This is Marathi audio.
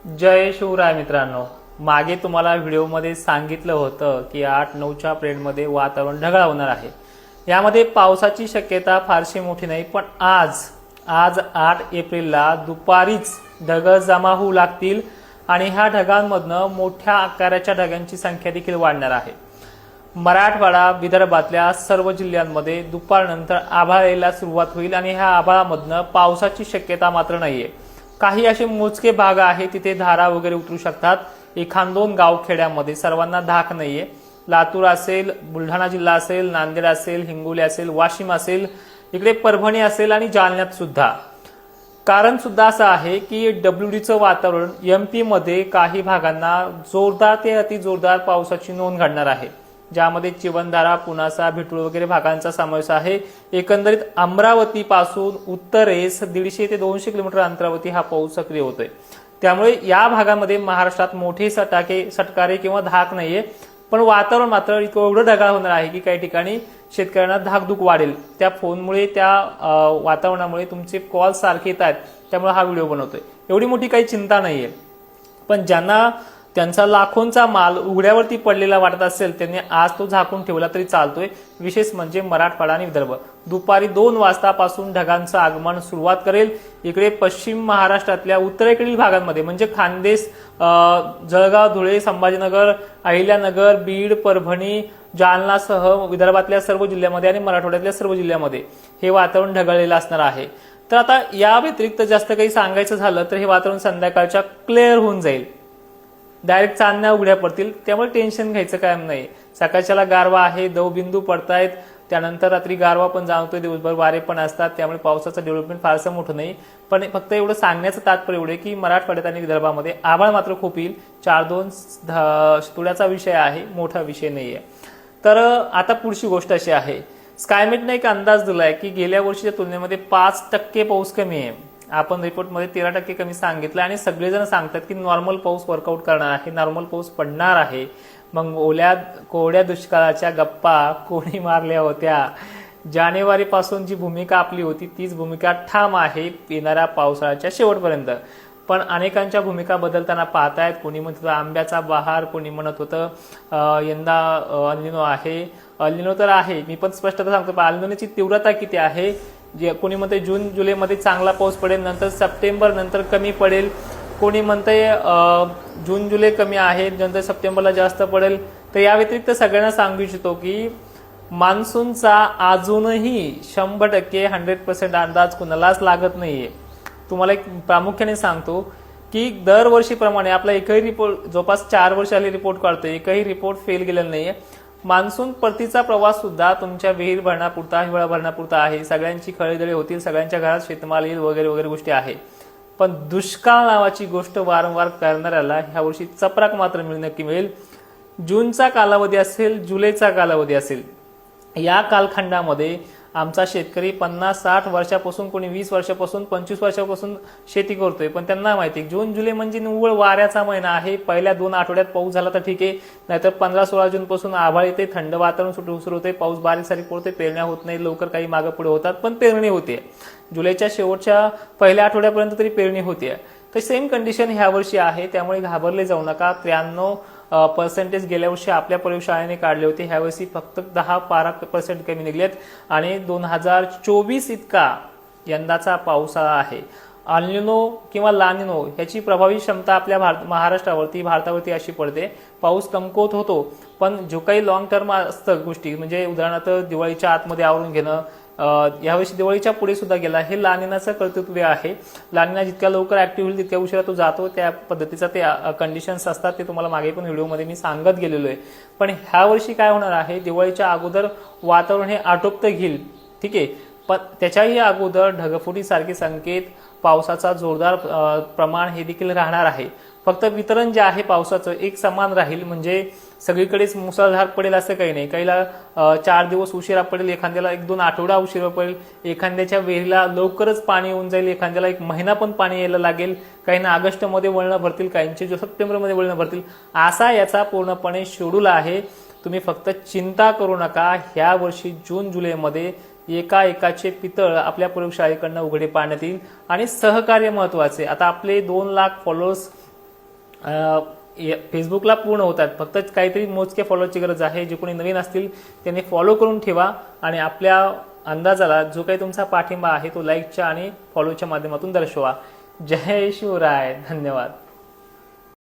जय शिवराय मित्रांनो, मागे तुम्हाला व्हिडिओमध्ये सांगितलं होतं की 8-9च्या पिरियडमध्ये वातावरण ढगाळ होणार आहे। यामध्ये पावसाची शक्यता फारशी मोठी नाही, पण आज 8 एप्रिलला दुपारीच ढग जमा होऊ लागतील आणि ह्या ढगांमधनं मोठ्या आकाराच्या ढगांची संख्या देखील वाढणार आहे। मराठवाडा विदर्भातल्या सर्व जिल्ह्यांमध्ये दुपारनंतर आभाळ यायला सुरुवात होईल आणि ह्या आभाळामधनं पावसाची शक्यता मात्र नाहीये। काही असे मोजके भाग आहे तिथे धारा वगैरे उतरू शकतात। एखाद दोन गावखेड्यामध्ये सर्वांना धाक नाहीये। लातूर असेल, बुलढाणा जिल्हा असेल, नांदेड असेल, हिंगोली असेल, वाशिम असेल, इकडे परभणी असेल आणि जालन्यात सुद्धा। कारण सुद्धा असं आहे की डब्ल्यूडीचं वातावरण एमपी मध्ये काही भागांना जोरदार ते अतिजोरदार पावसाची नोंद घडणार आहे, ज्यामध्ये चिवंधारा, पुणासा, भिटूळ वगैरे भागांचा समावेश आहे। एकंदरीत अमरावती पासून उत्तरेस 150 ते 200 किलोमीटर अंतरावरती हा पाऊस सक्रिय होतोय। त्यामुळे या भागामध्ये महाराष्ट्रात मोठे सटकारे किंवा धाक नाहीये, पण वातावरण मात्र एवढं ढगाळ होणार आहे की काही ठिकाणी शेतकऱ्यांना धाकधूक वाढेल। त्या फोनमुळे, त्या वातावरणामुळे तुमचे कॉल सारखे येत आहेत, त्यामुळे हा व्हिडिओ बनवतोय। एवढी मोठी काही चिंता नाहीये, पण ज्यांना त्यांचा लाखोंचा माल उघड्यावरती पडलेला वाटत असेल त्यांनी आज तो झाकून ठेवला तरी चालतोय। विशेष म्हणजे मराठवाडा आणि विदर्भ दुपारी 2 वाजतापासून ढगांचं आगमन सुरुवात करेल। इकडे पश्चिम महाराष्ट्रातल्या उत्तरेकडील भागांमध्ये म्हणजे खानदेश, जळगाव, धुळे, संभाजीनगर, अहिल्यानगर, बीड, परभणी, जालनासह विदर्भातल्या सर्व जिल्ह्यामध्ये आणि मराठवाड्यातल्या सर्व जिल्ह्यामध्ये हे वातावरण ढगाळलेलं असणार आहे। तर आता या व्यतिरिक्त जास्त काही सांगायचं झालं तर हे वातावरण संध्याकाळच्या क्लिअर होऊन जाईल, डायरेक्ट चांदण्या उघड्या पडतील, त्यामुळे टेन्शन घ्यायचं काम नाही। सकाळच्याला गारवा आहे, दवबिंदू पडतायत, त्यानंतर रात्री गारवा पण जाणवतोय, दिवसभर वारे पण असतात, त्यामुळे पावसाचं डेव्हलपमेंट फारसं मोठं नाही। पण फक्त एवढं सांगण्याचं तात्पर्य एवढे की मराठवाड्यात आणि विदर्भामध्ये आभाळ मात्र खूप येईल। 4-2 तुड्याचा विषय आहे, मोठा विषय नाहीये। तर आता पुढची गोष्ट अशी आहे, स्कायमेटने एक अंदाज दिलाय की गेल्या वर्षीच्या तुलनेमध्ये 5% पाऊस कमी आहे। आपण रिपोर्टमध्ये 13% कमी सांगितलं आणि सगळेजण सांगतात की नॉर्मल पाऊस वर्कआउट करणार आहे, नॉर्मल पाऊस पडणार आहे। मग कोरड्या दुष्काळाच्या गप्पा कोणी मारल्या होत्या? जानेवारी पासून जी भूमिका आपली होती तीच भूमिका ठाम आहे येणाऱ्या पावसाळ्याच्या शेवटपर्यंत। पण अनेकांच्या भूमिका बदलताना पाहतायत। कोणी म्हणत होतं आंब्याचा बहार, कोणी म्हणत होतं यंदा अल्निनो आहे। अल्निनो तर आहे, मी पण स्पष्टता सांगतो, पण अल्निनोची तीव्रता किती आहे? जे कोणी म्हणते जून जुलैमध्ये चांगला पाऊस पडेल, नंतर सप्टेंबर नंतर कमी पडेल। कोणी म्हणते जून जुलै कमी आहे, नंतर सप्टेंबरला जास्त पडेल। तर या व्यतिरिक्त सगळ्यांना सांगू इच्छितो की मान्सूनचा अजूनही 100% 100% अंदाज कुणालाच लागत नाहीये। तुम्हाला एक प्रामुख्याने सांगतो की दरवर्षीप्रमाणे आपला एकही रिपोर्ट जवळपास 4 वर्ष आले रिपोर्ट काढतोय, एकही रिपोर्ट फेल गेलेला नाहीये। मान्सून परतीचा प्रवास सुद्धा तुमच्या विहीर भरण्यापुरता, हिवाळा भरण्यापुरता आहे। सगळ्यांची खळेदळे होतील, सगळ्यांच्या घरात शेतमाल येईल वगैरे वगैरे गोष्टी आहे। पण दुष्काळ नावाची गोष्ट वारंवार करणाऱ्याला ह्या वर्षी चपराक मात्र नक्की मिळेल। जूनचा कालावधी असेल, जुलैचा कालावधी असेल, या कालखंडामध्ये आमचा शेतकरी 50-60 वर्षापासून, कोणी 20 वर्षापासून, 25 वर्षापासून शेती करतोय, पण त्यांना माहिती जून जुलै म्हणजे निव्वळ वाऱ्याचा महिना आहे। पहिल्या 2 आठवड्यात पाऊस झाला तर ठीक आहे, नाहीतर 15-16 जून पासून आभाळ येते, थंड वातावरण सुरू होते, पाऊस बारीक सारीक पडते, पेरण्या होत नाही लवकर, काही मागे पुढे होतात, पण पेरणी होते। जुलैच्या शेवटच्या पहिल्या आठवड्यापर्यंत तरी पेरणी होते। तर सेम कंडिशन ह्या वर्षी आहे, त्यामुळे घाबरले जाऊ नका। 93% गेल्या वर्षी आपल्या प्रयोगशाळेने काढले होते, ह्या वर्षी फक्त 10-12% कमी निघलेत आणि 2024 इतका यंदाचा पावसाळा आहे। अल्निनो किंवा लानिनो ह्याची प्रभावी क्षमता आपल्या भारतावरती अशी पडते, पाऊस कमकुवत होतो, पण जो काही लॉंग टर्म असतं गोष्टी, म्हणजे उदाहरणार्थ दिवाळीच्या आतमध्ये आवरून घेणं, यावर्षी दिवाळीच्या पुढे सुद्धा गेला, हे लानिनाचं कर्तृत्व आहे। लानिना जितक्या लवकर ऍक्टिव्ह होईल तितक्या उशिरा तो जातो, त्या पद्धतीचा ते कंडिशन्स असतात, ते तुम्हाला मागे पण व्हिडिओमध्ये मी सांगत गेलेलो आहे। पण ह्या वर्षी काय होणार आहे, दिवाळीच्या अगोदर वातावरण हे आटोपतं घेईल, ठीक आहे, पण त्याच्याही अगोदर ढगफुटीसारखे संकेत, पावसाचा जोरदार प्रमाण हे देखील राहणार आहे। फक्त वितरण जे आहे पावसाचं एक समान राहील, म्हणजे सगळीकडेच मुसळधार पडेल असं काही नाही। काहीला 4 दिवस उशिरा पडेल, एखाद्याला 1-2 आठवडा उशिरा पडेल, एखाद्याच्या विहिरीला लवकरच पाणी येऊन जाईल, एखाद्याला 1 महिना पण पाणी यायला लागेल, काहींना ऑगस्टमध्ये वळणं भरतील, काहींचे सप्टेंबरमध्ये वळणं भरतील, असा याचा पूर्णपणे शेड्यूल आहे। तुम्ही फक्त चिंता करू नका। ह्या वर्षी जून जुलैमध्ये एकाचे पितळ आपल्या प्रयोगशाळेकडनं उघडे पाडण्यात येईल आणि सहकार्य महत्वाचे। आता आपले 2 लाख फॉलोअर्स फेसबुकला पूर्ण होतात. फक्त काहीतरी मोजके फॉलोअरची गरज आहे. जे कोणी नवीन असतील त्यांनी फॉलो करून ठेवा आणि आपल्या अंदाजाला जो काही तुमचा पाठिंबा आहे तो लाईकच्या आणि फॉलोच्या माध्यमातून दर्शवा. जय शिवराय. धन्यवाद.